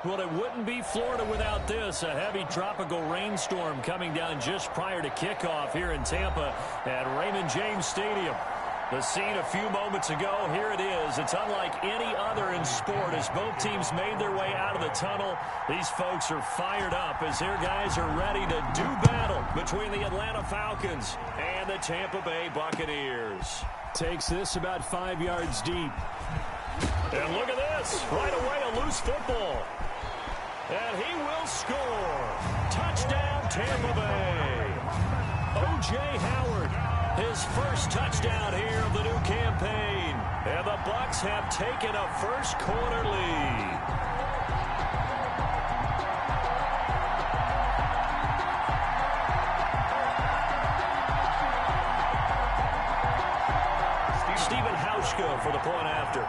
Well, it wouldn't be Florida without this. A heavy tropical rainstorm coming down just prior to kickoff here in Tampa at Raymond James Stadium. The scene a few moments ago, here it is. It's unlike any other in sport as both teams made their way out of the tunnel. These folks are fired up as their guys are ready to do battle between the Atlanta Falcons and the Tampa Bay Buccaneers. Takes this about 5 yards deep. And look at this. Right away, a loose football. And he will score. Touchdown, Tampa Bay. O.J. Howard, his first touchdown here of the new campaign. And the Bucs have taken a first-quarter lead. Stephen Hauschka for the point after.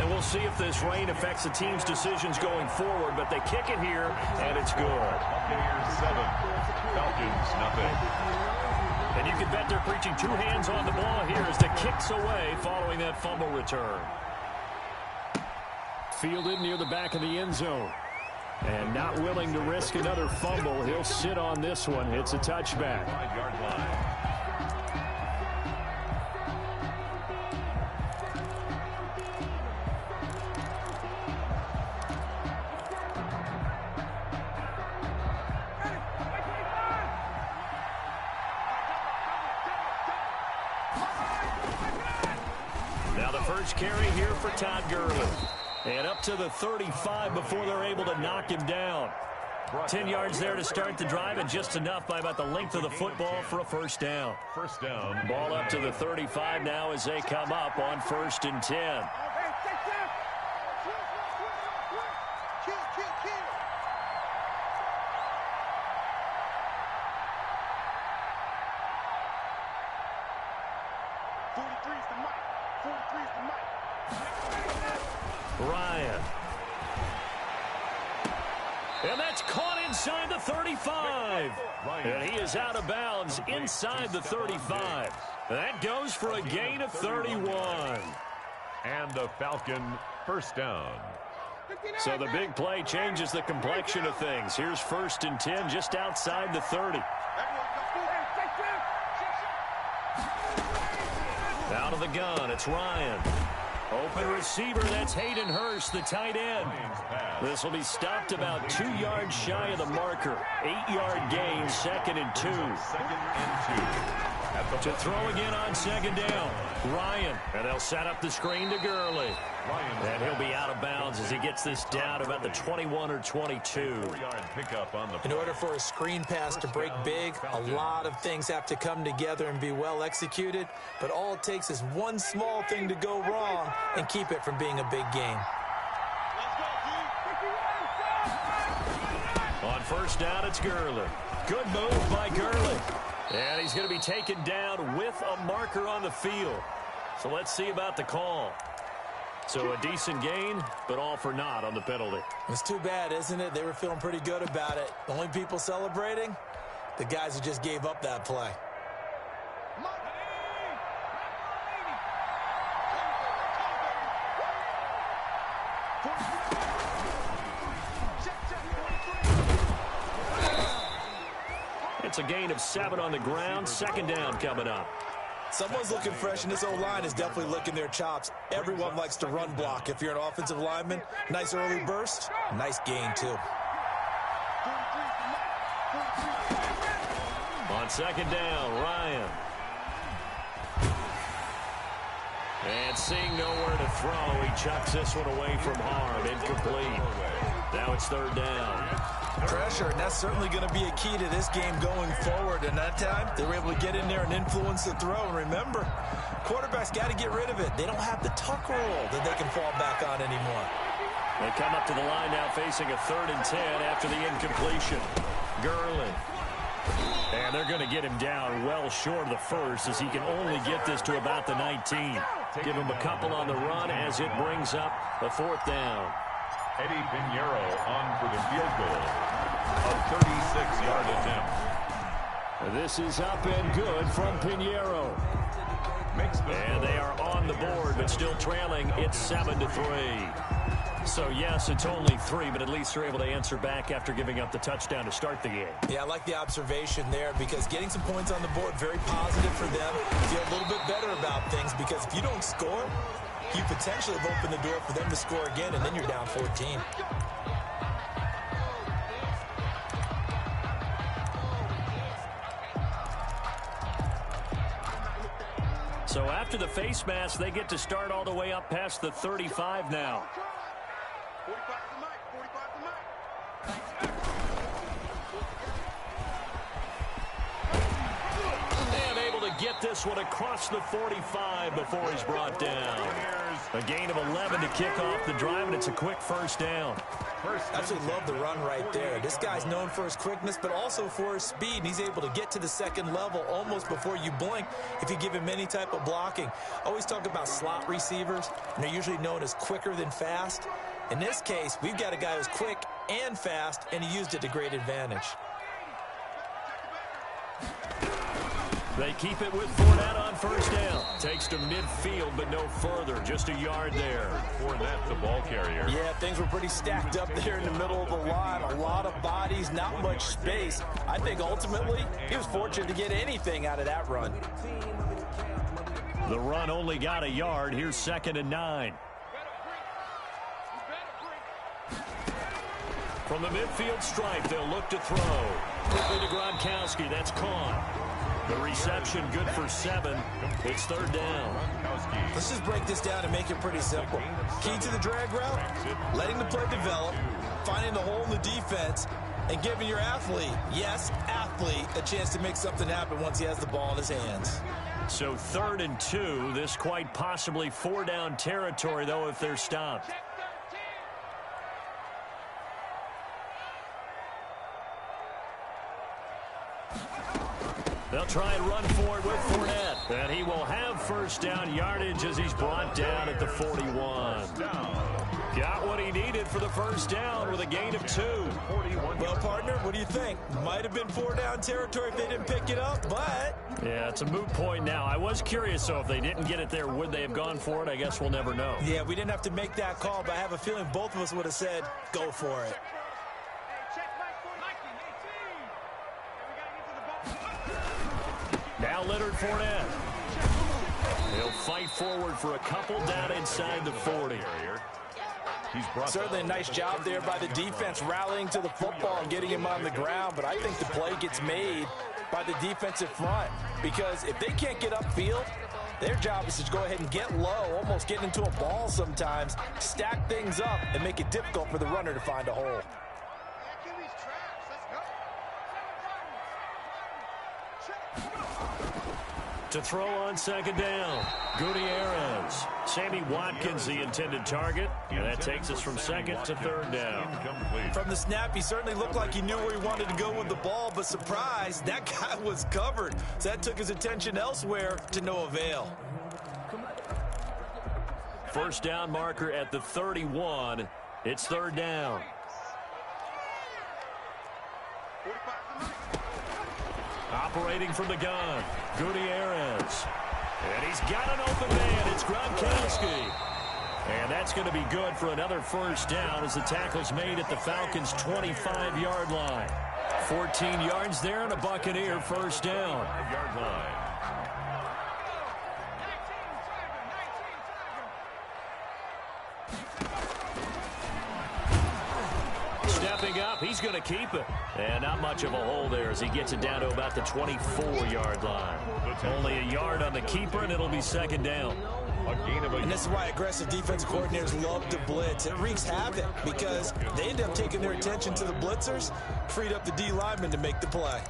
We'll see if this rain affects the team's decisions going forward, but they kick it here, and it's good. Buccaneers 7, Falcons nothing. And you can bet they're preaching two hands on the ball here as the kick's away following that fumble return. Fielded near the back of the end zone. And not willing to risk another fumble. He'll sit on this one. It's a touchback. 5-yard line. Carry here for Todd Gurley. And up to the 35 before they're able to knock him down. 10 yards there to start the drive, and just enough by about the length of the football for a first down. First down. Ball up to the 35 now as they come up on 1st and 10. Ryan. And that's caught inside the 35. And he is out of bounds inside the 35. That goes for a gain of 31. And the Falcon first down. So the big play changes the complexion of things. Here's 1st and 10 just outside the 30. Out of the gun, it's Ryan. Open receiver, that's Hayden Hurst, the tight end. This will be stopped about 2 yards shy of the marker. 8-yard gain, 2nd and 2. 2nd and 2. To throw again on 2nd down. Ryan, and they'll set up the screen to Gurley. And he'll be out of bounds as he gets this down about the 21 or 22. 4-yard pickup on the In order for a screen pass to break big, a lot of things have to come together and be well executed. But all it takes is one small thing to go wrong and keep it from being a big game. On 1st down, it's Gurley. Good move by Gurley. And he's going to be taken down with a marker on the field. So let's see about the call. So a decent gain, but all for naught on the penalty. It's too bad, isn't it? They were feeling pretty good about it. The only people celebrating, the guys who just gave up that play. It's a gain of 7 on the ground. 2nd down coming up. Someone's looking fresh, and this O-line is definitely licking their chops. Everyone likes to run block. If you're an offensive lineman, nice early burst, nice gain, too. On 2nd down, Ryan. And seeing nowhere to throw, he chucks this one away from harm. Incomplete. Now it's 3rd down. Pressure, and that's certainly going to be a key to this game going forward. And that time, they were able to get in there and influence the throw. And remember, quarterbacks got to get rid of it. They don't have the tuck roll that they can fall back on anymore. They come up to the line now facing a 3rd and 10 after the incompletion. Gurley. And they're going to get him down well short of the first as he can only get this to about the 19. Give him a couple on the run as it brings up the 4th down. Eddie Pinheiro on for the field goal. A 36-yard attempt. This is up and good from Pinheiro. And they are on the board, but still trailing. It's 7-3. So, yes, it's only 3, but at least they're able to answer back after giving up the touchdown to start the game. Yeah, I like the observation there because getting some points on the board, very positive for them. Feel a little bit better about things because if you don't score, you potentially have opened the door for them to score again, and then you're down 14. So after the face mask, they get to start all the way up past the 35 now. And able to get this one across the 45 before he's brought down. A gain of 11 to kick off the drive, and it's a quick first down. Absolutely love the run right there. This guy's known for his quickness, but also for his speed, and he's able to get to the second level almost before you blink if you give him any type of blocking. I always talk about slot receivers, and they're usually known as quicker than fast. In this case, we've got a guy who's quick and fast, and he used it to great advantage. They keep it with Fournette on first down. Takes to midfield, but no further. Just a yard there. Fournette, the ball carrier. Yeah, things were pretty stacked up there in the middle of the line. A lot of bodies, not much space. I think ultimately he was fortunate to get anything out of that run. The run only got a yard. Here's 2nd and 9. From the midfield stripe, they'll look to throw. Quickly to Gronkowski. That's caught. The reception good for 7. It's 3rd down. Let's just break this down and make it pretty simple. Key to the drag route, letting the play develop, finding the hole in the defense, and giving your athlete, yes, athlete, a chance to make something happen once he has the ball in his hands. So 3rd and 2. This quite possibly 4-down territory, though, if they're stopped. They'll try and run for it with Fournette. And he will have first down yardage as he's brought down at the 41. Got what he needed for the first down with a gain of 2. Well, partner, what do you think? Might have been 4-down territory if they didn't pick it up, but... Yeah, it's a moot point now. I was curious, so if they didn't get it there, would they have gone for it? I guess we'll never know. Yeah, we didn't have to make that call, but I have a feeling both of us would have said, go for it. Now Leonard Fournette. He'll fight forward for a couple down inside the 40. Certainly a nice job there by the defense rallying to the football and getting him on the ground, but I think the play gets made by the defensive front because if they can't get upfield, their job is to go ahead and get low, almost get into a ball sometimes, stack things up, and make it difficult for the runner to find a hole. To throw on 2nd down, Gutierrez. Sammy Watkins, the intended target. And that takes us from 2nd to 3rd down. From the snap, he certainly looked like he knew where he wanted to go with the ball, but surprise, that guy was covered. So that took his attention elsewhere to no avail. First down marker at the 31. It's 3rd down. Operating from the gun, Gutierrez. And he's got an open man. It's Gronkowski. And that's going to be good for another first down as the tackle's made at the Falcons' 25-yard line. 14 yards there and a Buccaneer first down. 5-yard line. Stepping up, he's going to keep it. And not much of a hole there as he gets it down to about the 24-yard line. Only a yard on the keeper, and it'll be 2nd down. And this is why aggressive defensive coordinators love to blitz. It wreaks havoc because they end up taking their attention to the blitzers, freed up the D lineman to make the play.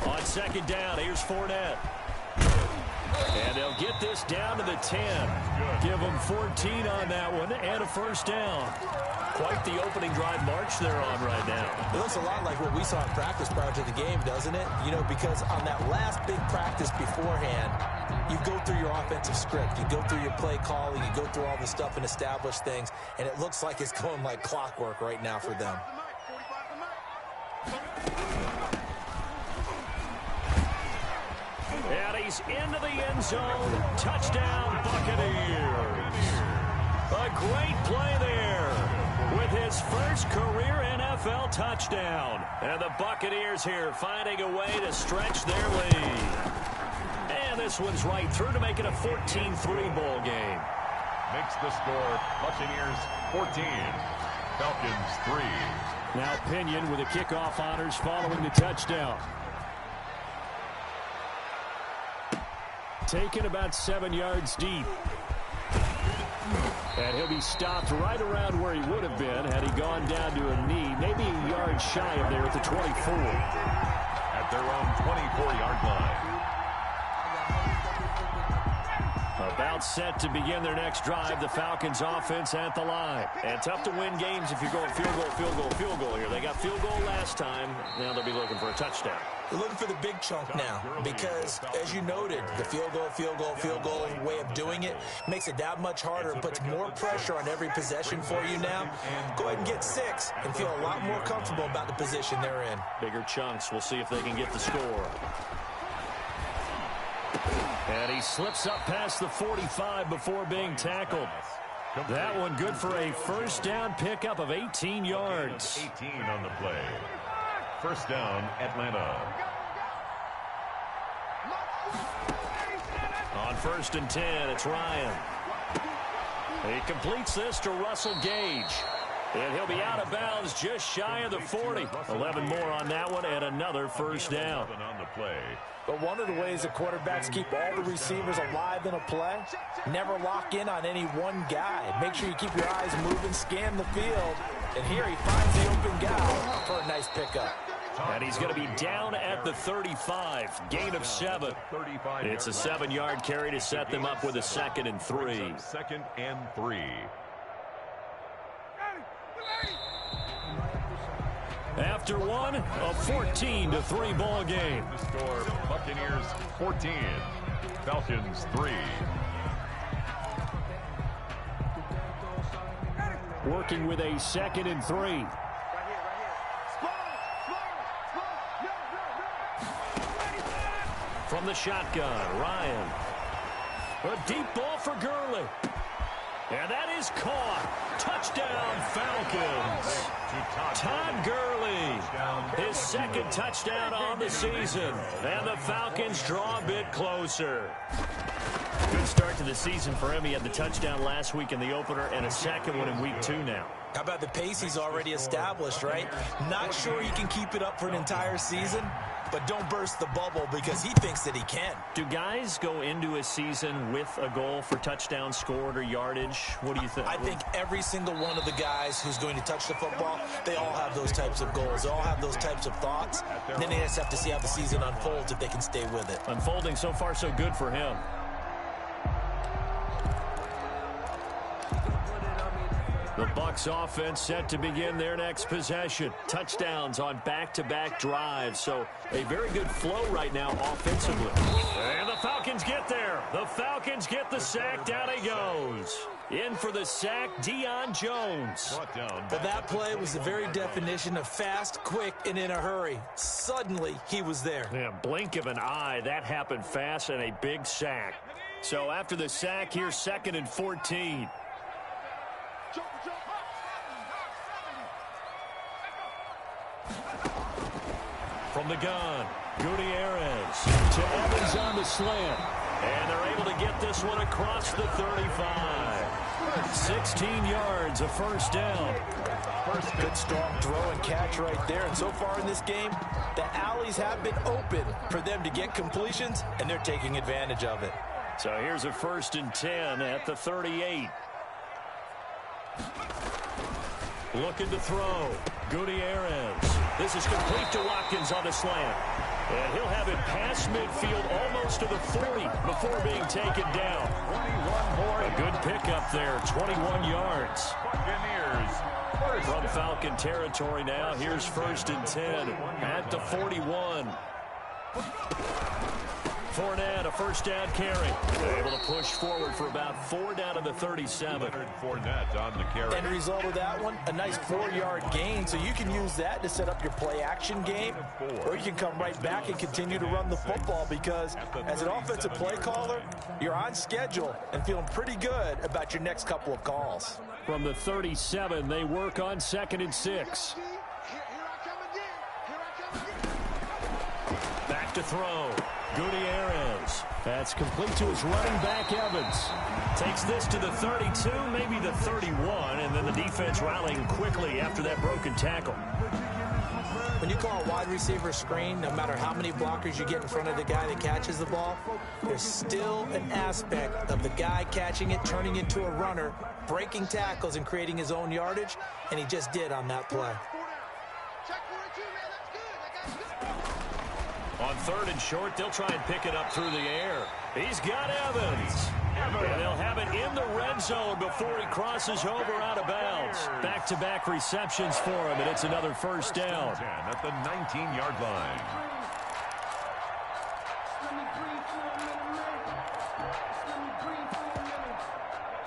On 2nd down, here's Fournette. And they'll get this down to the 10. Give them 14 on that one and a first down. Quite the opening drive march they're on right now. It looks a lot like what we saw in practice prior to the game, doesn't it? You know, because on that last big practice beforehand, you go through your offensive script. You go through your play calling. You go through all the stuff and establish things. And it looks like it's going like clockwork right now for them. And he's into the end zone. Touchdown, Buccaneers. A great play there with his first career NFL touchdown. And the Buccaneers here finding a way to stretch their lead. And this one's right through to make it a 14-3 ball game. Makes the score Buccaneers 14, Falcons 3. Now Pinion with the kickoff honors following the touchdown. Taken about 7 yards deep. And he'll be stopped right around where he would have been had he gone down to a knee, maybe a yard shy of there at the 24. At their own 24-yard line. About set to begin their next drive, the Falcons offense at the line. And tough to win games if you're going field goal, field goal, field goal here. They got field goal last time. Now they'll be looking for a touchdown. They're looking for the big chunk now because, as you noted, the field goal way of doing it makes it that much harder and puts more pressure on every possession for you now. Go ahead and get 6 and feel a lot more comfortable about the position they're in. Bigger chunks. We'll see if they can get the score. And he slips up past the 45 before being tackled. That one good for a first down pickup of 18 yards. 18 on the play. First down, Atlanta. On 1st and 10, it's Ryan. He completes this to Russell Gage. And he'll be out of bounds just shy of the 40. 11 more on that one and another first down. On the play. But one of the ways the quarterbacks keep all the receivers alive in a play, never lock in on any one guy. Make sure you keep your eyes moving, scan the field. And here he finds the open guy for a nice pickup. And he's going to be down at the 35. Gain of 7. It's a 7-yard carry to set them up with a 2nd and 3. 2nd and 3. After one, a 14-3 ball game. The score, Buccaneers 14, Falcons 3. Working with a 2nd and 3. From the shotgun, Ryan. A deep ball for Gurley. And that is caught. Touchdown, Falcons. Todd Gurley, his 2nd touchdown on the season. And the Falcons draw a bit closer. Good start to the season for him. He had the touchdown last week in the opener and a 2nd one in week 2 now. How about the pace he's already established, right? Not sure he can keep it up for an entire season, but don't burst the bubble because he thinks that he can. Do guys go into a season with a goal for touchdown scored or yardage? What do you think? I think every single one of the guys who's going to touch the football, they all have those types of goals. They all have those types of thoughts. And then they just have to see how the season unfolds if they can stay with it. Unfolding so far so good for him. The Bucs offense set to begin their next possession. Touchdowns on back-to-back drives. So a very good flow right now offensively. And the Falcons get there. The Falcons get the sack. Down he goes. In for the sack, Deion Jones. Well, that play was the very definition of fast, quick, and in a hurry. Suddenly, he was there. Yeah, blink of an eye. That happened fast and a big sack. So after the sack, here's 2nd and 14. From the gun, Gutierrez to Evans on the slant. And they're able to get this one across the 35. 16 yards, a first down. Good strong throw and catch right there. And so far in this game, the alleys have been open for them to get completions, and they're taking advantage of it. So here's a 1st and 10 at the 38. Looking to throw. Gutierrez. This is complete to Watkins on the slant. And he'll have it past midfield almost to the 40 before being taken down. A good pickup there, 21 yards. From Falcon territory now, here's 1st and 10 at the 41. Fournette, a first down carry. Able to push forward for about 4 down to the 37. Fournette on the carry. End result of that one, a nice 4-yard gain. So you can use that to set up your play-action game, or you can come right back and continue to run the football because as an offensive play caller, you're on schedule and feeling pretty good about your next couple of calls. From the 37, they work on 2nd and 6. Back to throw. Gutierrez. That's complete to his running back, Evans. Takes this to the 32, maybe the 31, and then the defense rallying quickly after that broken tackle. When you call a wide receiver screen, no matter how many blockers you get in front of the guy that catches the ball, there's still an aspect of the guy catching it, turning into a runner, breaking tackles and creating his own yardage, and he just did on that play. On 3rd and short, they'll try and pick it up through the air. He's got Evans. And they'll have it in the red zone before he crosses over out of bounds. Back-to-back receptions for him, and it's another first down. At the 19-yard line.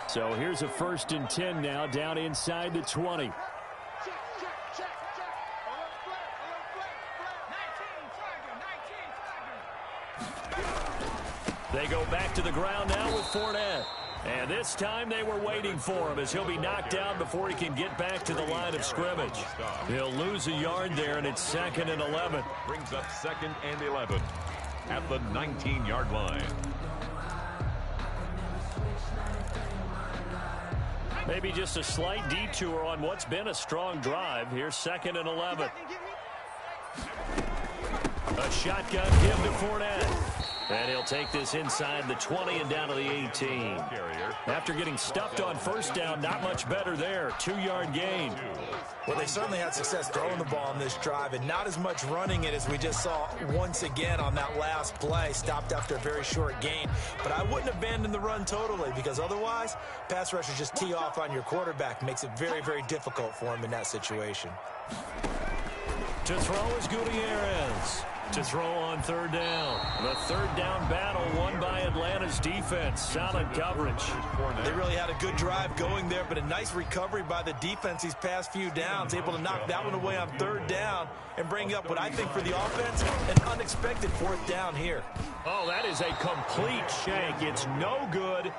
So here's a 1st and 10 now down inside the 20. They go back to the ground now with Fournette. And this time they were waiting for him as he'll be knocked down before he can get back to the line of scrimmage. He'll lose a yard there, and it's 2nd and 11. Brings up 2nd and 11 at the 19-yard line. Maybe just a slight detour on what's been a strong drive. Here's 2nd and 11. A shotgun give to Fournette. And he'll take this inside the 20 and down to the 18. After getting stuffed on first down, not much better there. 2-yard gain. Well, they certainly had success throwing the ball on this drive and not as much running it as we just saw once again on that last play. Stopped after a very short gain. But I wouldn't abandon the run totally because otherwise, pass rushers just tee off on your quarterback. Makes it very, very difficult for him in that situation. To throw is Gutierrez. To throw on 3rd down. The 3rd down battle won by Atlanta's defense. Solid coverage. They really had a good drive going there, but a nice recovery by the defense these past few downs. Able to knock that one away on 3rd down and bring up what I think for the offense, an unexpected 4th down here. Oh, that is a complete shank. It's no good.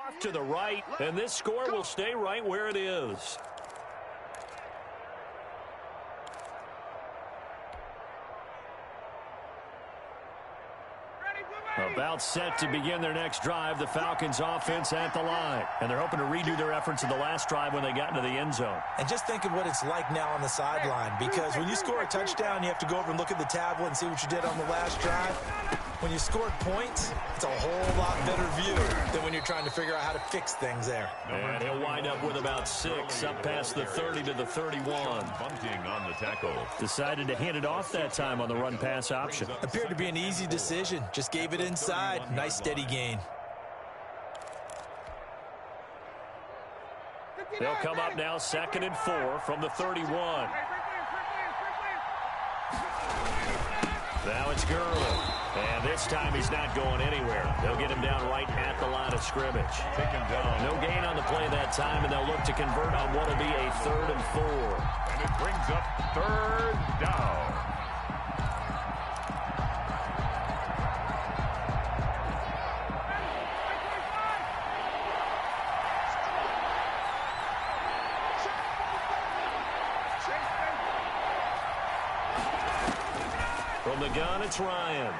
Off to the right, and this score will stay right where it is. About set to begin their next drive, the Falcons offense at the line. And they're hoping to redo their efforts in the last drive when they got into the end zone. And just think of what it's like now on the sideline, because when you score a touchdown, you have to go over and look at the tablet and see what you did on the last drive. When you scored points, it's a whole lot better view than when you're trying to figure out how to fix things there. And he'll wind up with about 6 up past the 30 to the 31. Bunting on the tackle. Decided to hand it off that time on the run-pass option. Appeared to be an easy decision. Just gave it inside. Nice steady gain. They'll come up now 2nd and 4 from the 31. Now it's Gurley. And this time he's not going anywhere. They'll get him down right at the line of scrimmage. Take him down. No gain on the play that time, and they'll look to convert on what will be a 3rd and 4. And it brings up 3rd down. From the gun, it's Ryan.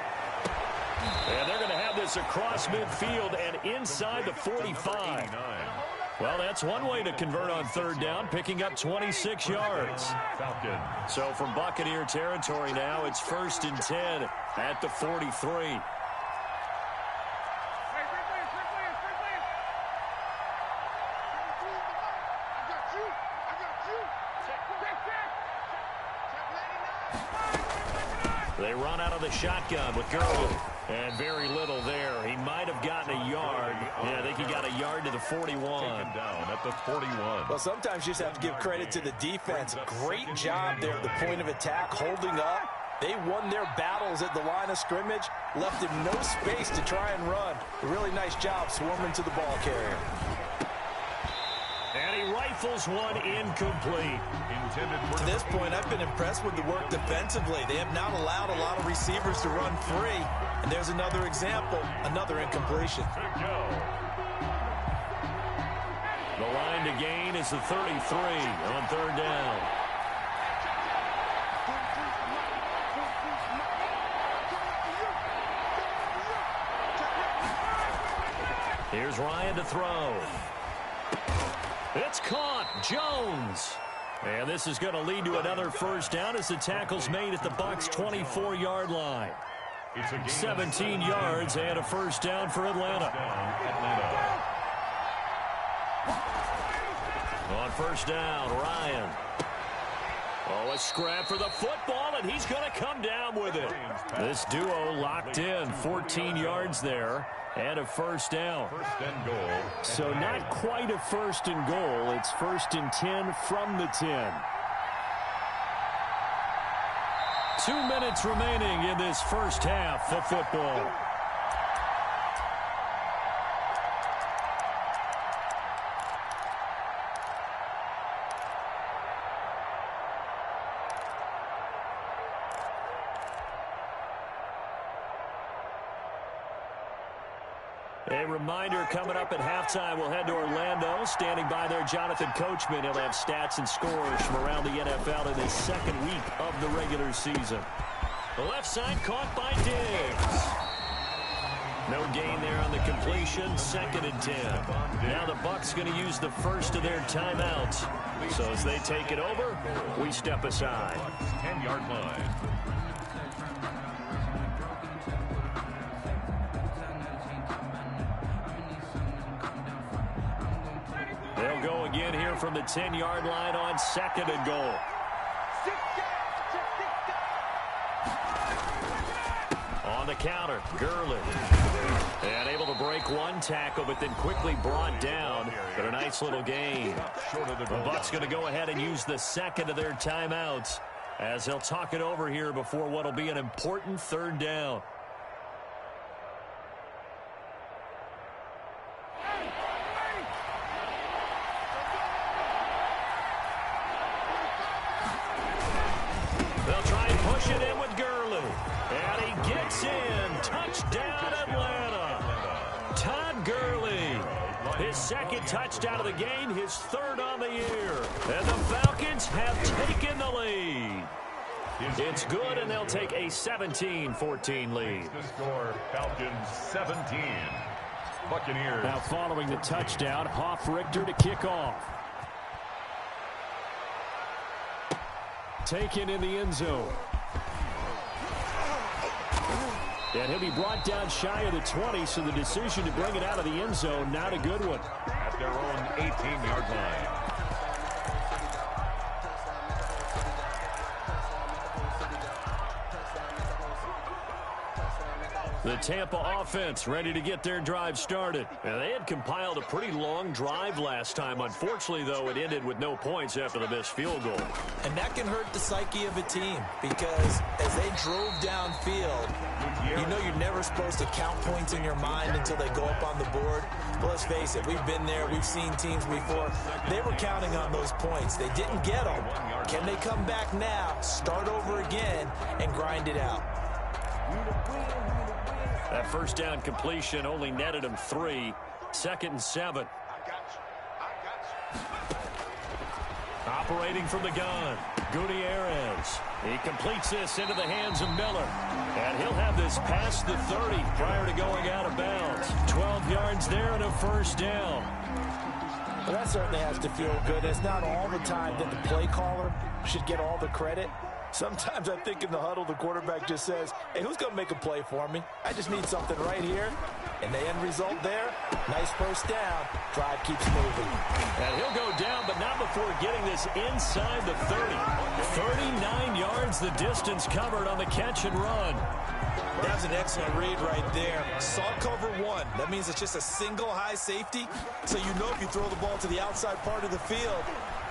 And they're going to have this across midfield and inside the 45. Well, that's one way to convert on 3rd down, picking up 26 yards. So from Buccaneer territory now, it's 1st and 10 at the 43. They run out of the shotgun with Gurley. And very little there. He might have gotten a yard. Yeah, I think he got a yard to the 41. Taken down at the 41. Well, sometimes you just have to give credit to the defense. Great job there at the point of attack, holding up. They won their battles at the line of scrimmage, left him no space to try and run. A really nice job swarming to the ball carrier. And he rifles one incomplete. To this point, I've been impressed with the work defensively. They have not allowed a lot of receivers to run free. And there's another example, another incompletion. The line to gain is the 33 on 3rd down. Here's Ryan to throw. It's caught. Jones. And this is going to lead to another 1st down as the tackle's made at the Bucs' 24-yard line. 17 yards and a 1st down for Atlanta. On 1st down, Ryan. Oh, a scrap for the football, and he's going to come down with it. This duo locked in, 14 yards there, and a 1st down. 1st and goal. So not quite a 1st and goal. It's 1st and 10 from the 10. 2 minutes remaining in this first half of football. A reminder, coming up at halftime, we'll head to Orlando. Standing by there, Jonathan Coachman. He'll have stats and scores from around the NFL in his 2nd week of the regular season. The left side caught by Diggs. No gain there on the completion. 2nd and 10. Now the Bucs going to use the first of their timeouts. So as they take it over, we step aside. 10-yard line. They'll go again here from the 10-yard line on 2nd and goal. On the counter, Gurley. And able to break one tackle, but then quickly brought down. But a nice little gain. The Bucs going to go ahead and use the 2nd of their timeouts as they'll talk it over here before what will be an important 3rd down. They'll try and push it in with Gurley. And he gets in. Touchdown, Atlanta. Todd Gurley. His 2nd touchdown of the game, his 3rd on the year. And the Falcons have taken the lead. It's good, and they'll take a 17-14 lead. The score, Falcons 17. Buccaneers. Now following the touchdown, Hoff-Richter to kick off. Taken in the end zone. And he'll be brought down shy of the 20, so the decision to bring it out of the end zone, not a good one. At their own 18-yard line. The Tampa offense ready to get their drive started. And they had compiled a pretty long drive last time. Unfortunately, though, it ended with no points after the missed field goal. And that can hurt the psyche of a team because as they drove downfield, you know you're never supposed to count points in your mind until they go up on the board. But let's face it, we've been there. We've seen teams before. They were counting on those points. They didn't get them. Can they come back now, start over again, and grind it out? That first down completion only netted him 3. 2nd and 7. Operating from the gun, Gutierrez. He completes this into the hands of Miller. And he'll have this past the 30 prior to going out of bounds. 12 yards there and a first down. Well, that certainly has to feel good. It's not all the time that the play caller should get all the credit. Sometimes I think in the huddle, the quarterback just says, hey, who's going to make a play for me? I just need something right here. And the end result there, nice first down. Drive keeps moving. And he'll go down, but not before getting this inside the 30. 39 yards the distance covered on the catch and run. That was an excellent read right there. Saw cover 1. That means it's just a single high safety. So you know if you throw the ball to the outside part of the field,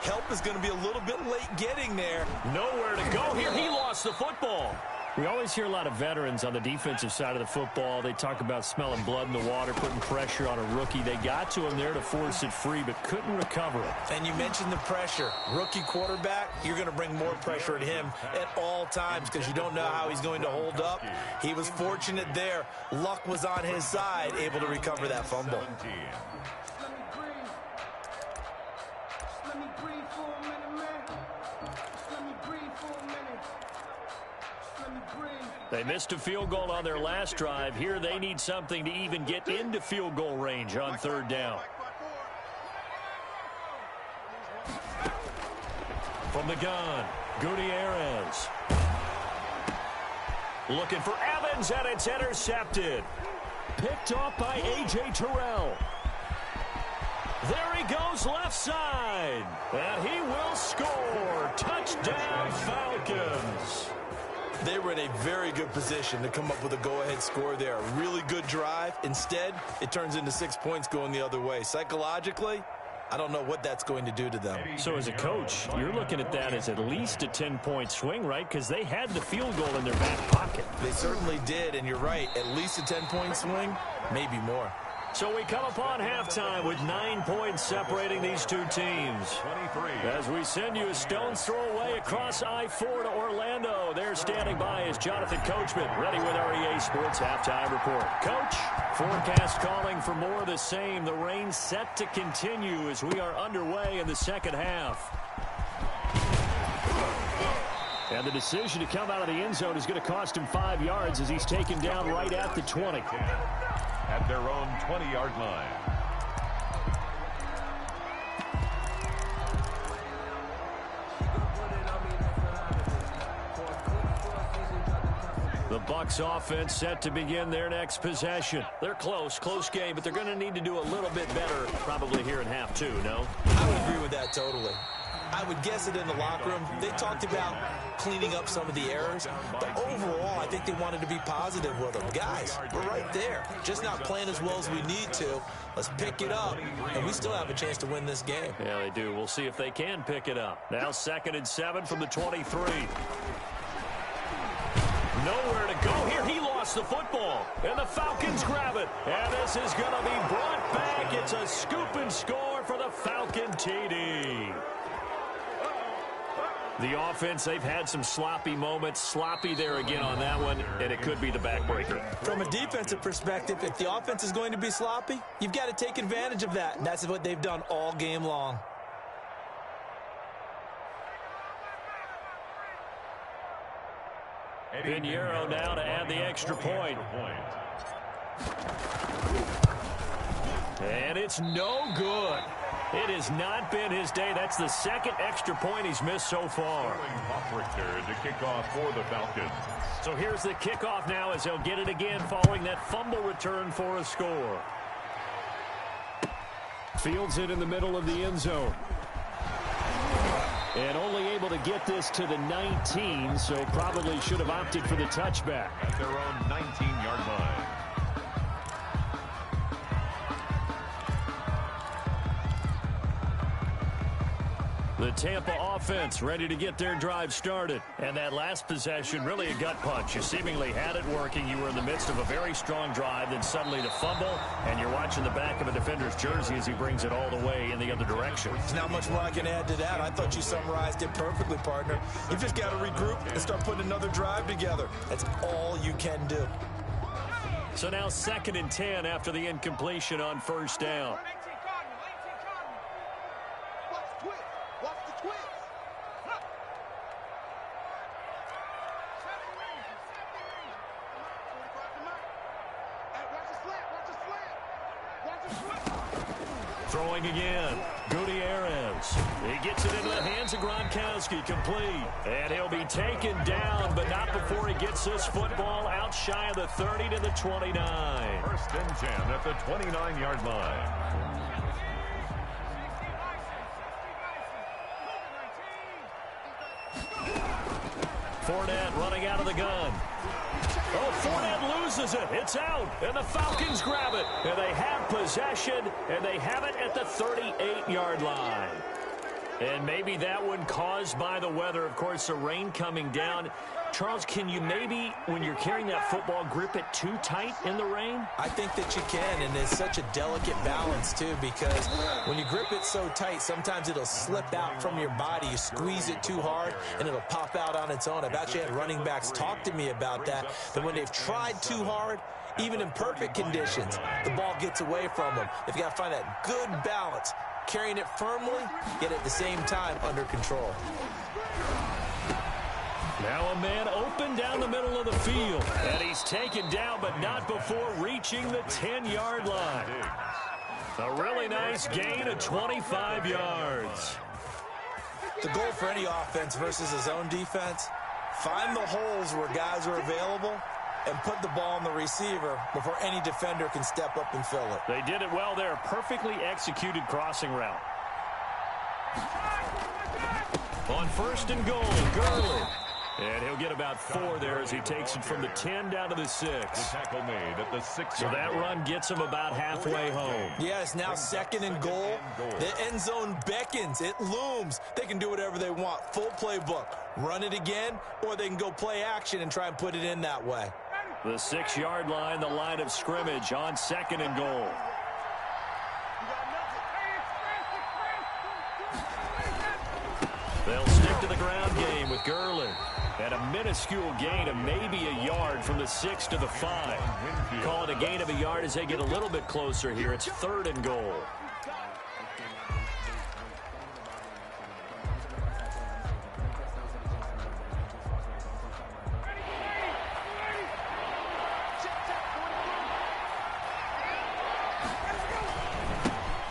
help is going to be a little bit late getting there. Nowhere to go here. He lost the football. We always hear a lot of veterans on the defensive side of the football. They talk about smelling blood in the water, putting pressure on a rookie. They got to him there to force it free, but couldn't recover it. And you mentioned the pressure. Rookie quarterback, you're going to bring more pressure at him at all times because you don't know how he's going to hold up. He was fortunate there. Luck was on his side, able to recover that fumble. They missed a field goal on their last drive. Here they need something to even get into field goal range on 3rd down. From the gun, Gutierrez. Looking for Evans, and it's intercepted. Picked off by A.J. Terrell. There he goes left side. And he will score. Touchdown, Falcons. They were in a very good position to come up with a go-ahead score there. A really good drive. Instead, it turns into 6 points going the other way. Psychologically, I don't know what that's going to do to them. So as a coach, you're looking at that as at least a 10-point swing, right? Because they had the field goal in their back pocket. They certainly did, and you're right. At least a 10-point swing, maybe more. So we come upon halftime with 9 points separating these two teams. 23. As we send you a stone's throw away across I-4 to Orlando. There standing by is Jonathan Coachman, ready with our EA Sports Halftime Report. Coach, forecast calling for more of the same. The rain set to continue as we are underway in the second half. And the decision to come out of the end zone is going to cost him 5 yards as he's taken down right at the 20. At their own 20-yard line. The Bucs offense set to begin their next possession. They're close game, but they're going to need to do a little bit better probably here in half 2, no? I would agree with that totally. I would guess it in the locker room. They talked about cleaning up some of the errors, but overall, I think they wanted to be positive with them. Guys, we're right there. Just not playing as well as we need to. Let's pick it up, and we still have a chance to win this game. Yeah, they do. We'll see if they can pick it up. Now 2nd and 7 from the 23. Nowhere to go here. He lost the football, and the Falcons grab it. And this is going to be brought back. It's a scoop and score for the Falcon TD. The offense, they've had some sloppy moments. Sloppy there again on that one, and it could be the backbreaker. From a defensive perspective, if the offense is going to be sloppy, you've got to take advantage of that, and that's what they've done all game long. Pinheiro now to add the extra point. And it's no good. It has not been his day. That's the 2nd extra point he's missed so far. To kick off for the Falcons. So here's the kickoff now as he'll get it again following that fumble return for a score. Fields it in the middle of the end zone. And only able to get this to the 19, so probably should have opted for the touchback. At their own 19-yard line. The Tampa offense ready to get their drive started. And that last possession, really a gut punch. You seemingly had it working. You were in the midst of a very strong drive, then suddenly the fumble, and you're watching the back of a defender's jersey as he brings it all the way in the other direction. There's not much more I can add to that. I thought you summarized it perfectly, partner. You've just got to regroup and start putting another drive together. That's all you can do. So now 2nd and 10 after the incompletion on first down. Throwing again, Gutierrez. He gets it into the hands of Gronkowski, complete. And he'll be taken down, but not before he gets this football out shy of the 30 to the 29. 1st and 10 at the 29-yard line. Fournette running out of the gun. Oh, Fournette loses it. It's out, and the Falcons grab it. And they have possession, and they have it at the 38-yard line. And maybe that one caused by the weather. Of course, the rain coming down. Charles, can you maybe, when you're carrying that football, grip it too tight in the rain? I think that you can, and it's such a delicate balance, too, because when you grip it so tight, sometimes it'll slip out from your body. You squeeze it too hard, and it'll pop out on its own. I've actually had running backs talk to me about that when they've tried too hard, even in perfect conditions, the ball gets away from them. They've got to find that good balance, carrying it firmly, yet at the same time under control. Now a man open down the middle of the field. And he's taken down, but not before reaching the 10-yard line. A really nice gain of 25 yards. The goal for any offense versus his own defense, find the holes where guys are available and put the ball on the receiver before any defender can step up and fill it. They did it well there. Perfectly executed crossing route. On 1st and goal, Gurley. And he'll get about 4 there as he takes it from the 10 down to the 6. The tackle made at the 6. So that run gets him about halfway home. Yeah, it's now 2nd and goal. The end zone beckons. It looms. They can do whatever they want. Full playbook. Run it again, or they can go play action and try and put it in that way. The 6-yard line, the line of scrimmage on 2nd and goal. They'll stick to the ground game with Gurley. And a minuscule gain of maybe a yard from the 6 to the 5. Call it a gain of a yard as they get a little bit closer here. It's 3rd and goal.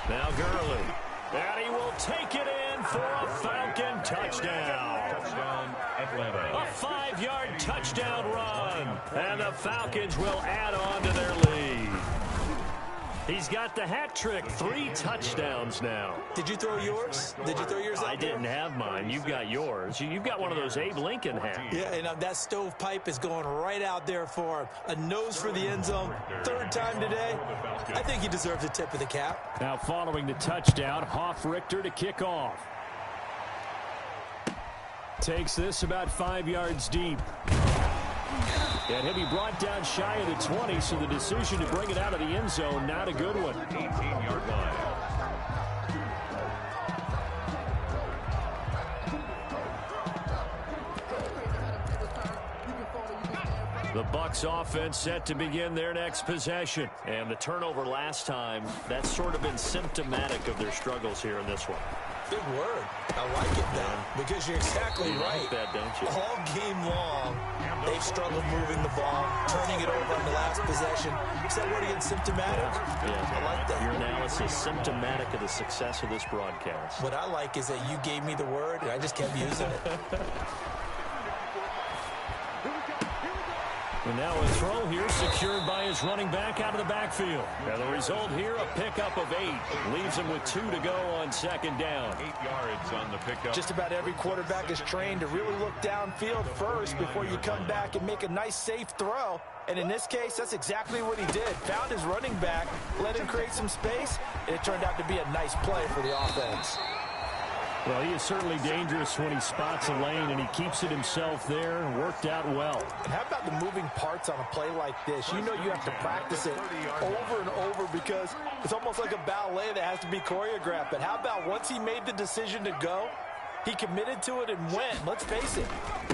Now Gurley. And he will take it in for a Falcon touchdown. A 5-yard touchdown run. And the Falcons will add on to their lead. He's got the hat trick. 3 touchdowns now. Did you throw yours? Did you throw yours out I didn't have mine. You've got yours. You've got one of those Abe Lincoln hats. Yeah, and that stovepipe is going right out there for him. A nose for the end zone. 3rd time today. I think he deserves a tip of the cap. Now following the touchdown, Hoff-Richter to kick off. Takes this about 5 yards deep. And he'll be brought down shy of the 20, so the decision to bring it out of the end zone, not a good one. 18-yard line. The Bucs offense set to begin their next possession. And the turnover last time, that's sort of been symptomatic of their struggles here in this one. Big word. I like it now, because you're exactly right. Like that, don't you? All game long, they've struggled moving the ball, turning it over on the last possession. Is that word again, symptomatic? Yeah. I like that. Your analysis symptomatic of the success of this broadcast. What I like is that you gave me the word, and I just kept using it. And now a throw here secured by his running back out of the backfield. And the result here, a pickup of 8. Leaves him with 2 to go on 2nd down. 8 yards on the pickup. Just about every quarterback is trained to really look downfield first before you come back and make a nice, safe throw. And in this case, that's exactly what he did. Found his running back, let him create some space, and it turned out to be a nice play for the offense. Well, he is certainly dangerous when he spots a lane, and he keeps it himself there. Worked out well. And how about the moving parts on a play like this? You know you have to practice it over and over because it's almost like a ballet that has to be choreographed. But how about once he made the decision to go, he committed to it and went. Let's face it,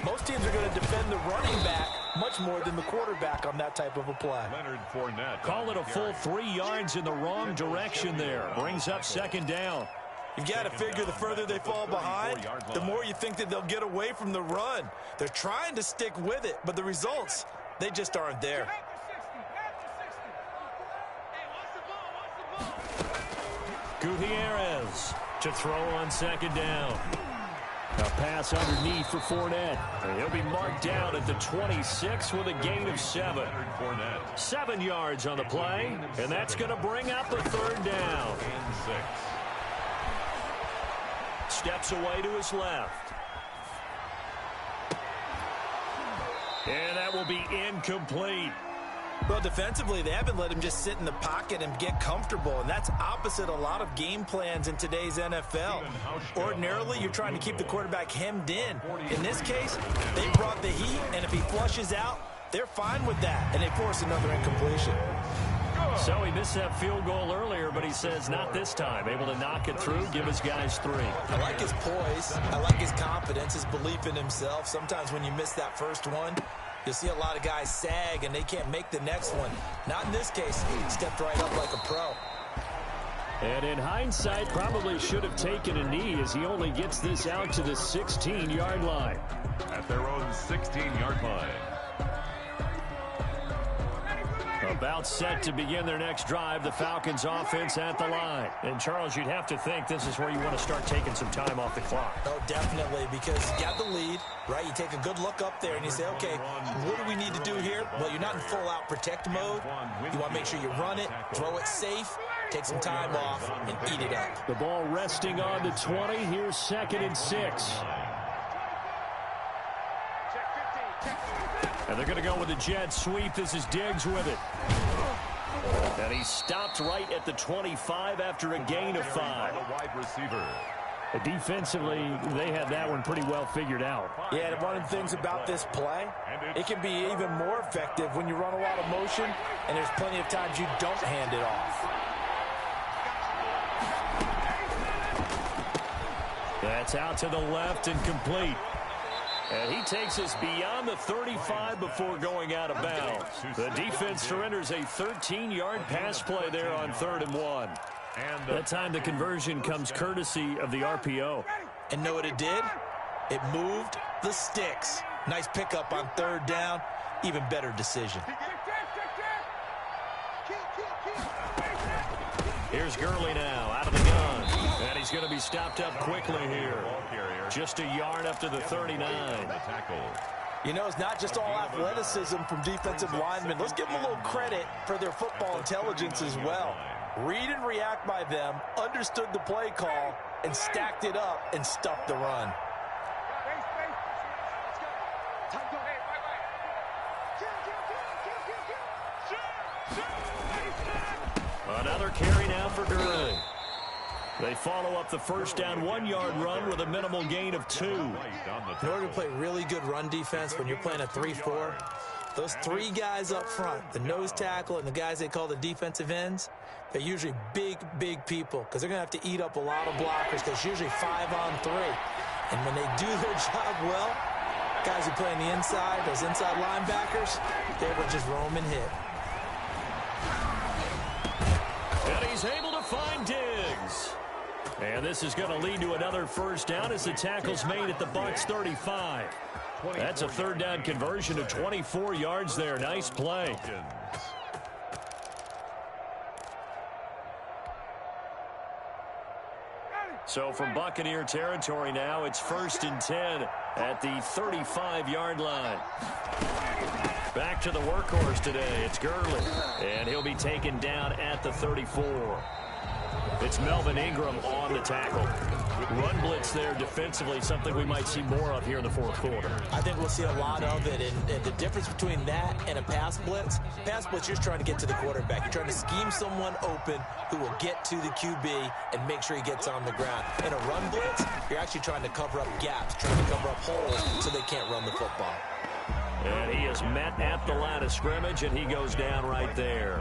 most teams are going to defend the running back much more than the quarterback on that type of a play. Call it a full 3 yards in the wrong direction there. Brings up second down. You've got to figure the further they fall behind, the more you think that they'll get away from the run. They're trying to stick with it, but the results, they just aren't there. Gutierrez to throw on second down. A pass underneath for Fournette. And he'll be marked down at the 26 with a gain of 7. 7 yards on the play, and that's going to bring up a third down. Steps away to his left. And that will be incomplete. Well, defensively, they haven't let him just sit in the pocket and get comfortable, and that's opposite a lot of game plans in today's NFL. Ordinarily, you're trying to keep the quarterback hemmed in. In this case, they brought the heat, and if he flushes out, they're fine with that, and they force another incompletion. So he missed that field goal earlier, but he says not this time. Able to knock it through, give his guys 3. I like his poise. I like his confidence, his belief in himself. Sometimes when you miss that first one, you'll see a lot of guys sag, and they can't make the next one. Not in this case. He stepped right up like a pro. And in hindsight, probably should have taken a knee as he only gets this out to the 16-yard line. At their own 16-yard line. About set to begin their next drive, the Falcons offense at the line. And, Charles, you'd have to think this is where you want to start taking some time off the clock. Oh, definitely, because you got the lead, right? You take a good look up there and you say, okay, what do we need to do here? Well, you're not in full-out protect mode. You want to make sure you run it, throw it safe, take some time off, and eat it up. The ball resting on the 20. Here's 2nd and 6. And they're going to go with a jet sweep. This is Diggs with it. And he stopped right at the 25 after a gain of 5. Wide receiver. Defensively, they had that one pretty well figured out. Yeah, and one of the things about this play, it can be even more effective when you run a lot of motion, and there's plenty of times you don't hand it off. That's out to the left and complete. And he takes us beyond the 35 before going out of bounds. The defense surrenders a 13-yard pass play there on 3rd and 1. And that time the conversion comes courtesy of the RPO. And know what it did? It moved the sticks. Nice pickup on 3rd down. Even better decision. Here's Gurley now out of the gun. And he's going to be stopped up quickly here. Just a yard up to the 39. You know, it's not just all athleticism from defensive linemen. Let's give them a little credit for their football intelligence as well. Read and react by them, understood the play call, and stacked it up and stuffed the run. Another carry now for Gurley. They follow up the first down 1-yard run with a minimal gain of 2. In order to play really good run defense when you're playing a 3-4, those 3 guys up front, the nose tackle and the guys they call the defensive ends, they're usually big, big people because they're going to have to eat up a lot of blockers because it's usually 5-on-3. And when they do their job well, guys who play on the inside, those inside linebackers, they will just roam and hit. And he's able to find Diggs. And this is going to lead to another first down as the tackle's made at the Bucs 35. That's a 3rd down conversion to 24 yards there. Nice play. So from Buccaneer territory now, it's 1st and 10 at the 35-yard line. Back to the workhorse today. It's Gurley. And he'll be taken down at the 34. It's Melvin Ingram on the tackle. Run blitz there defensively, something we might see more of here in the fourth quarter. I think we'll see a lot of it, and the difference between that and a pass blitz, you're trying to get to the quarterback. You're trying to scheme someone open who will get to the QB and make sure he gets on the ground. In a run blitz, you're actually trying to cover up gaps, trying to cover up holes so they can't run the football. And he is met at the line of scrimmage, and he goes down right there.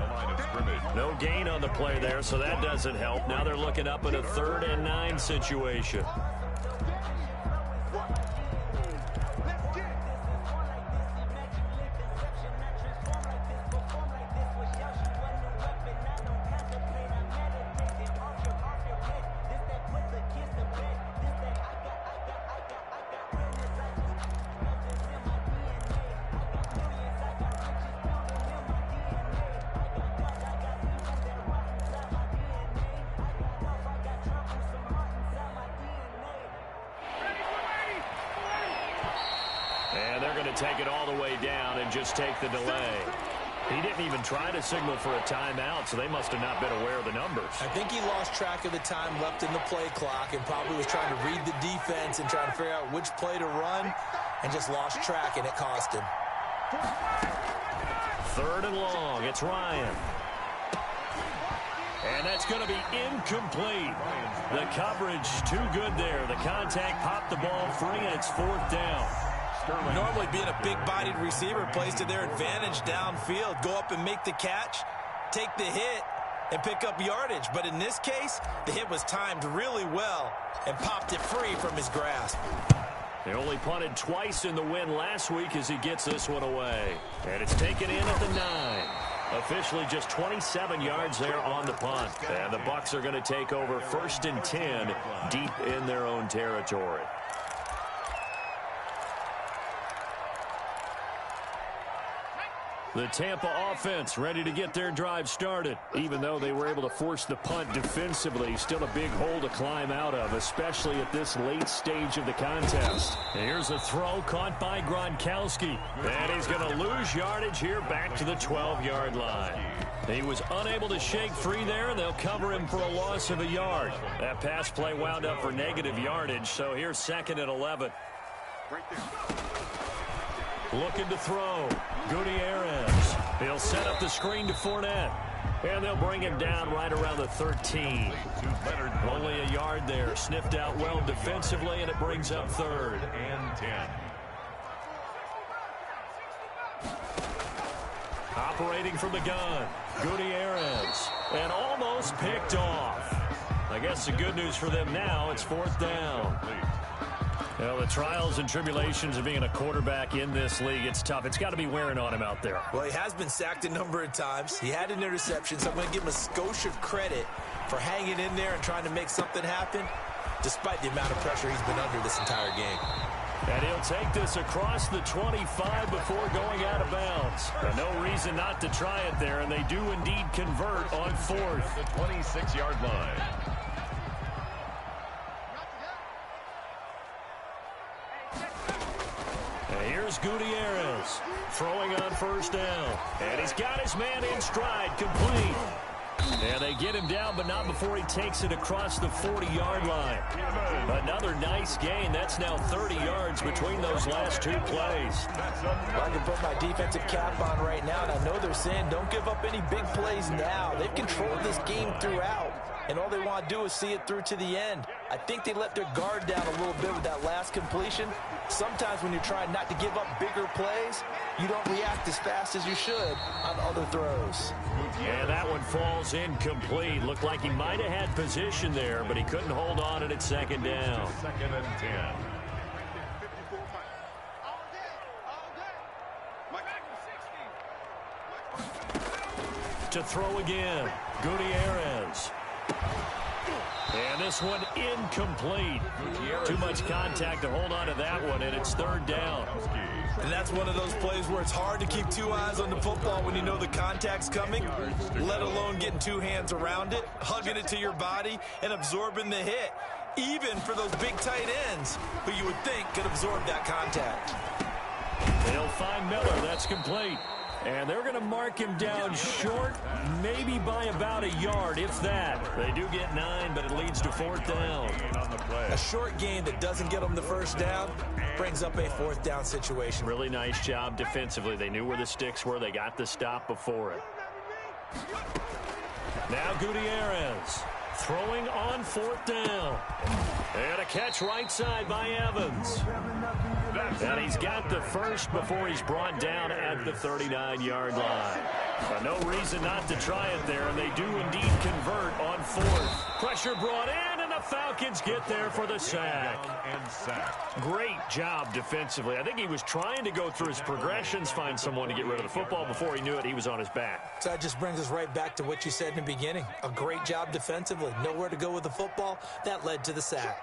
No gain on the play there, so that doesn't help. Now they're looking up at a 3rd and 9 situation. And they're going to take it all the way down and just take the delay. He didn't even try to signal for a timeout, so they must have not been aware of the numbers. I think he lost track of the time left in the play clock and probably was trying to read the defense and trying to figure out which play to run and just lost track, and it cost him. 3rd and long. It's Ryan. And that's going to be incomplete. The coverage too good there. The contact popped the ball free, and it's 4th down. Normally being a big-bodied receiver plays to their advantage downfield. Go up and make the catch, take the hit, and pick up yardage. But in this case, the hit was timed really well and popped it free from his grasp. They only punted twice in the win last week as he gets this one away. And it's taken in at the 9. Officially just 27 yards there on the punt. And the Bucs are going to take over 1st and 10 deep in their own territory. The Tampa offense ready to get their drive started. Even though they were able to force the punt defensively, still a big hole to climb out of, especially at this late stage of the contest. And here's a throw caught by Gronkowski. And he's going to lose yardage here back to the 12-yard line. He was unable to shake free there, and they'll cover him for a loss of a yard. That pass play wound up for negative yardage, so here's 2nd and 11. Looking to throw. Gutierrez. He'll set up the screen to Fournette. And they'll bring him down right around the 13. Only a yard there. Sniffed out well defensively, and it brings up 3rd and 10. Operating from the gun. Gutierrez. And almost picked off. I guess the good news for them now, it's 4th down. Well, the trials and tribulations of being a quarterback in this league, it's tough. It's got to be wearing on him out there. Well, he has been sacked a number of times. He had an interception, so I'm going to give him a skosh of credit for hanging in there and trying to make something happen, despite the amount of pressure he's been under this entire game. And he'll take this across the 25 before going out of bounds. No reason not to try it there, and they do indeed convert on 4th. The 26-yard line. Here's Gutierrez throwing on 1st down. And he's got his man in stride, complete. And they get him down, but not before he takes it across the 40-yard line. Another nice gain. That's now 30 yards between those last 2 plays. Well, I can put my defensive cap on right now, and I know they're saying don't give up any big plays now. They've controlled this game throughout, and all they want to do is see it through to the end. I think they let their guard down a little bit with that last completion. Sometimes when you're trying not to give up bigger plays, you don't react as fast as you should on other throws. And that one falls incomplete. Looked like he might have had position there, but he couldn't hold on it at 2nd down. 2nd and 10. To throw again, Gutierrez. And this one incomplete. Too much contact to hold on to that one, and it's 3rd down. And that's one of those plays where it's hard to keep 2 eyes on the football when you know the contact's coming, let alone getting 2 hands around it, hugging it to your body, and absorbing the hit, even for those big tight ends who you would think could absorb that contact. They'll find Miller. That's complete. And they're going to mark him down short, maybe by about a yard, if that. They do get 9, but it leads to 4th down. On the play. A short gain that doesn't get them the first down brings up a 4th down situation. Really nice job defensively. They knew where the sticks were. They got the stop before it. Now Gutierrez throwing on 4th down. And a catch right side by Evans. And he's got the first before he's brought down at the 39-yard line. But no reason not to try it there, and they do indeed convert on 4th. Pressure brought in, and the Falcons get there for the sack. Great job defensively. I think he was trying to go through his progressions, find someone to get rid of the football. Before he knew it, he was on his back. So that just brings us right back to what you said in the beginning. A great job defensively. Nowhere to go with the football. That led to the sack.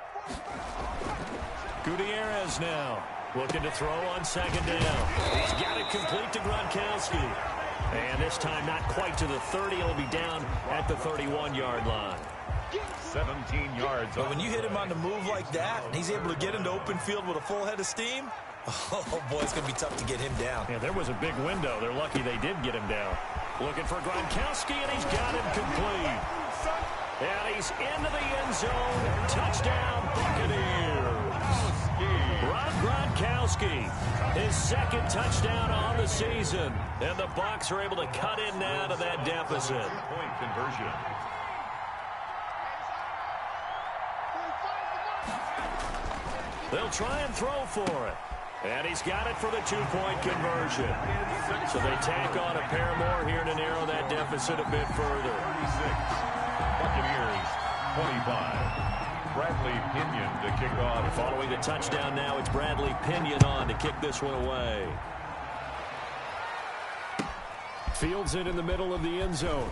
Gutierrez now looking to throw on 2nd down. He's got it complete to Gronkowski. And this time not quite to the 30. He'll be down at the 31-yard line. 17 yards. But when you hit him on the move like that, and he's able to get into open field with a full head of steam, oh, boy, it's going to be tough to get him down. Yeah, there was a big window. They're lucky they did get him down. Looking for Gronkowski, and he's got him complete. And he's into the end zone. Touchdown, Buccaneers. Rob Gronkowski, his 2nd touchdown on the season. And the Bucs are able to cut in now to that deficit. Point conversion. They'll try and throw for it. And he's got it for the 2-point conversion. So they tack on a pair more here to narrow that deficit a bit further. 36. Buccaneers 25. Bradley Pinion to kick off. Following the touchdown now, it's Bradley Pinion on to kick this one away. Fields it in the middle of the end zone.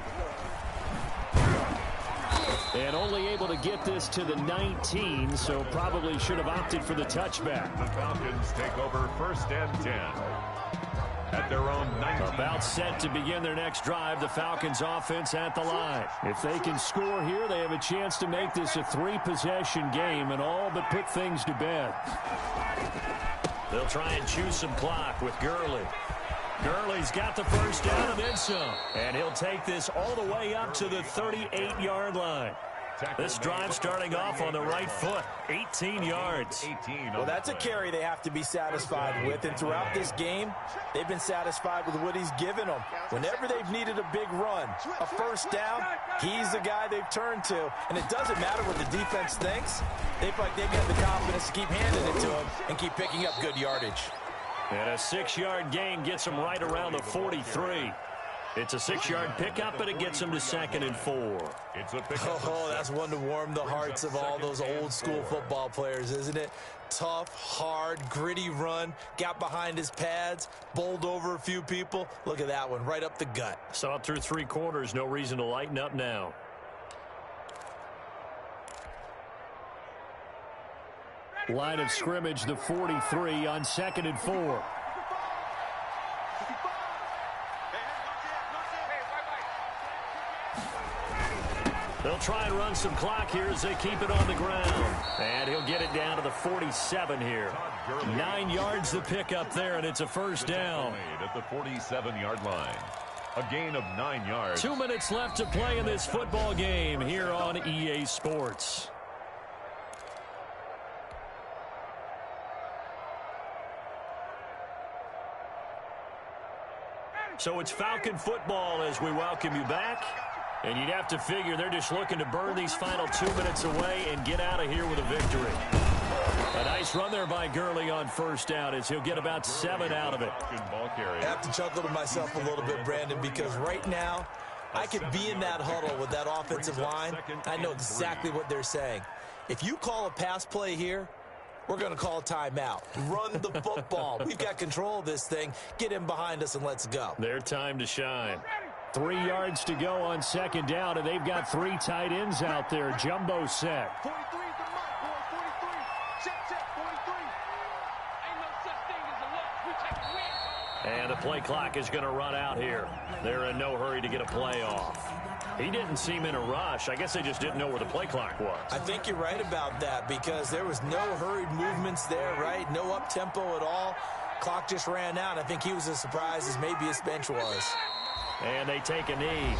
And only able to get this to the 19, so probably should have opted for the touchback. The Falcons take over 1st and 10. At their own 19. About set to begin their next drive, the Falcons offense at the line. If they can score here, they have a chance to make this a 3-possession game and all but put things to bed. They'll try and choose some clock with Gurley. Gurley's got the first down and then some. And he'll take this all the way up to the 38-yard line. This drive starting off on the right foot. 18 yards. Well, that's a carry they have to be satisfied with. And throughout this game, they've been satisfied with what he's given them. Whenever they've needed a big run, a first down, he's the guy they've turned to. And it doesn't matter what the defense thinks. They feel like they've got the confidence to keep handing it to him and keep picking up good yardage. And a 6-yard gain gets him right around the 43. It's a 6-yard pickup, but it gets him to 2nd and 4. It's a pickup. Oh, that's one to warm the hearts of all those old-school football players, isn't it? Tough, hard, gritty run. Got behind his pads, bowled over a few people. Look at that one, right up the gut. Saw it through 3 quarters. No reason to lighten up now. Line of scrimmage, the 43 on 2nd and 4. They'll try and run some clock here as they keep it on the ground. And he'll get it down to the 47 here. 9 yards to pick up there, and it's a first down. At the 47-yard line. A gain of 9 yards. 2 minutes left to play in this football game here on EA Sports. So it's Falcon football as we welcome you back. And you'd have to figure they're just looking to burn these final 2 minutes away and get out of here with a victory. A nice run there by Gurley on first down as he'll get about 7 out of it. I have to chuckle to myself a little bit, Brandon, because right now I could be in that huddle with that offensive line. I know exactly what they're saying. If you call a pass play here, we're going to call a timeout. Run the football. We've got control of this thing. Get in behind us and let's go. Their time to shine. 3 yards to go on second down, and they've got 3 tight ends out there. Jumbo set. 43 is the mark, boy. 43. Check, 43. Ain't no such thing as a look. We take a win. And the play clock is going to run out here. They're in no hurry to get a play off. He didn't seem in a rush. I guess they just didn't know where the play clock was. I think you're right about that because there was no hurried movements there, right? No up-tempo at all. Clock just ran out. I think he was as surprised as maybe his bench was. And they take a knee.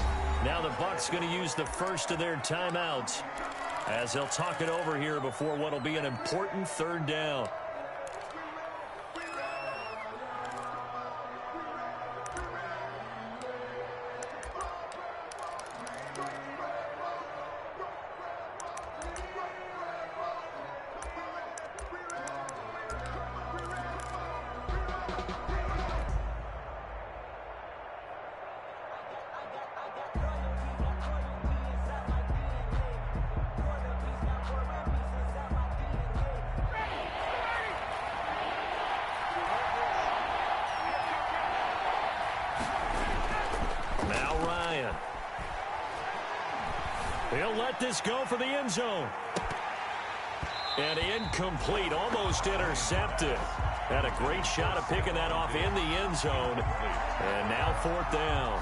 Now the Bucs going to use the first of their timeouts. as he'll talk it over here before what will be an important third down. He'll let this go for the end zone. And incomplete, almost intercepted. Had a great shot at picking that off in the end zone. And now fourth down.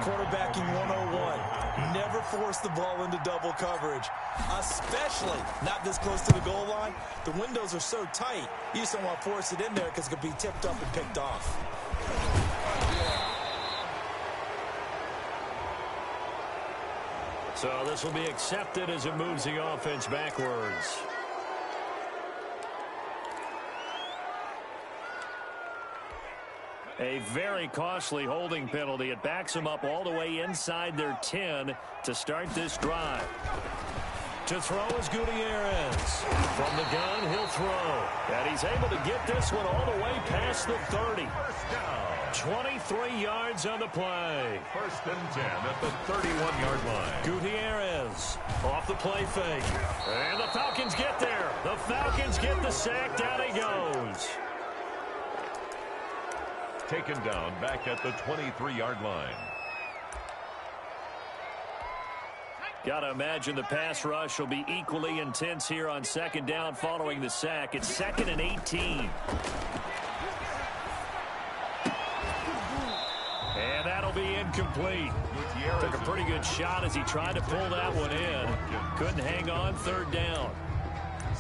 Quarterbacking 101. Never force the ball into double coverage, especially not this close to the goal line. The windows are so tight, you just don't want to force it in there because it could be tipped up and picked off. So this will be accepted as it moves the offense backwards. A very costly holding penalty. It backs them up all the way inside their 10 to start this drive. To throw is Gutierrez. From the gun, he'll throw. And he's able to get this one all the way past the 30. 23 yards on the play. First and 10 at the 31-yard line. Gutierrez off the play fake. And the Falcons get there. The Falcons get the sack. Down he goes. Taken down back at the 23-yard line. Got to imagine the pass rush will be equally intense here on second down following the sack. It's 2nd and 18. And that'll be incomplete. Took a pretty good shot as he tried to pull that one in. Couldn't hang on, third down.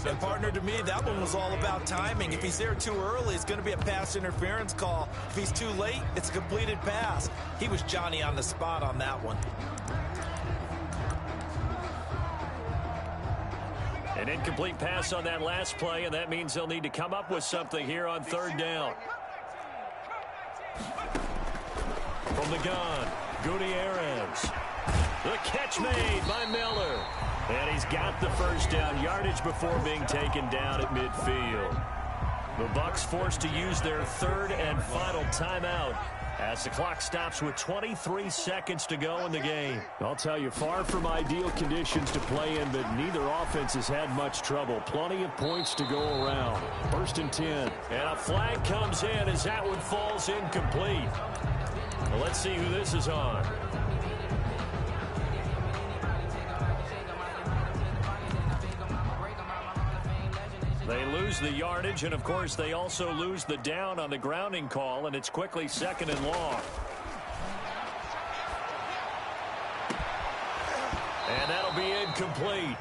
And partner, to me, that one was all about timing. If he's there too early, it's going to be a pass interference call. If he's too late, it's a completed pass. He was Johnny on the spot on that one. An incomplete pass on that last play, and that means they'll need to come up with something here on third down. From the gun, Gutierrez. The catch made by Miller. And he's got the first down yardage before being taken down at midfield. The Bucs forced to use their third and final timeout as the clock stops with 23 seconds to go in the game. I'll tell you, far from ideal conditions to play in, but neither offense has had much trouble. Plenty of points to go around. First and 10. And a flag comes in as that one falls incomplete. Well, let's see who this is on. They lose the yardage, and of course they also lose the down on the grounding call, and it's quickly 2nd and long. And that'll be incomplete.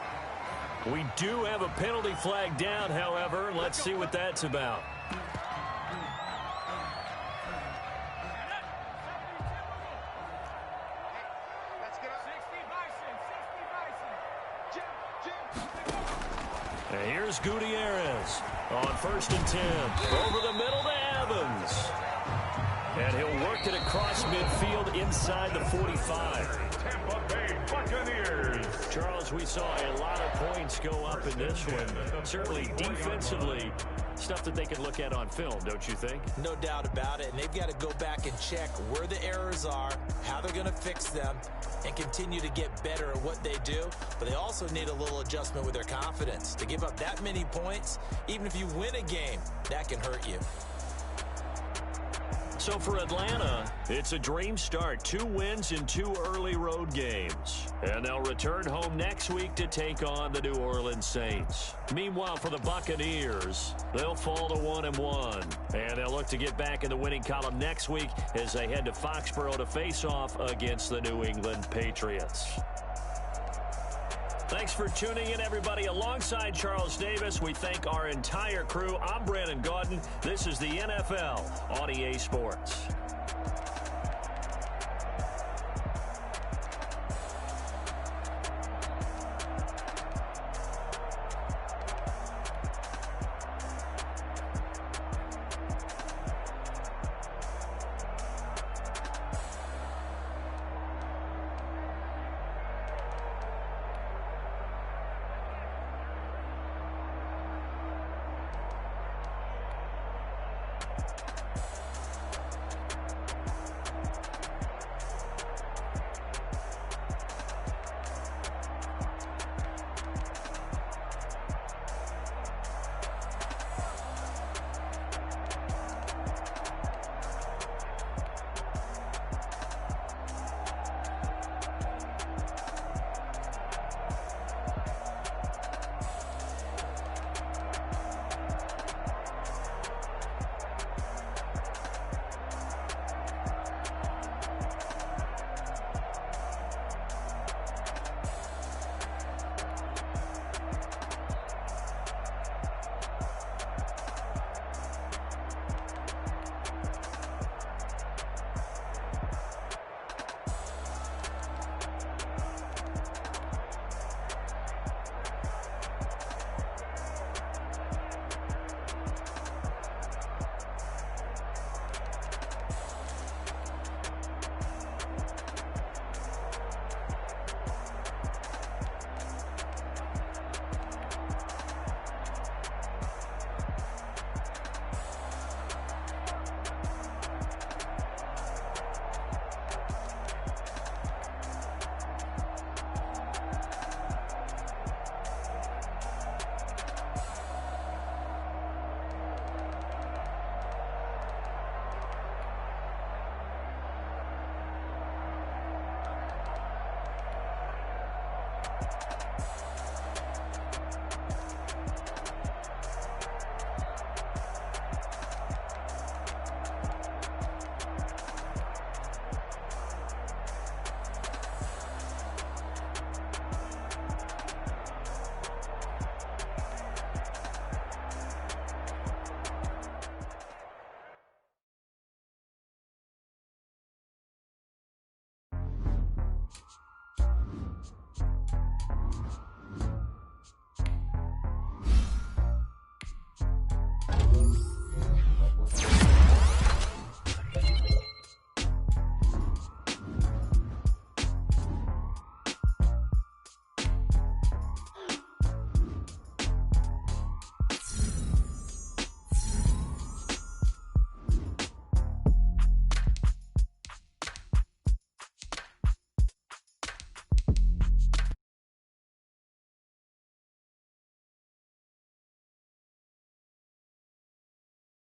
We do have a penalty flag down, however. Let's see what that's about. And here's Gutierrez on 1st and 10. Over the middle to Evans. And he'll work it across midfield inside the 45. Tampa Bay Buccaneers. Charles, we saw a lot of points go up in this one. Certainly defensively, stuff that they can look at on film, don't you think? No doubt about it. And they've got to go back and check where the errors are, how they're going to fix them, and continue to get better at what they do. But they also need a little adjustment with their confidence. To give up that many points, even if you win a game, that can hurt you. So for Atlanta, it's a dream start. 2 wins in 2 early road games. And they'll return home next week to take on the New Orleans Saints. Meanwhile, for the Buccaneers, they'll fall to 1-1. And they'll look to get back in the winning column next week as they head to Foxborough to face off against the New England Patriots. Thanks for tuning in, everybody. Alongside Charles Davis, we thank our entire crew. I'm Brandon Gaudin. This is the NFL on EA Sports.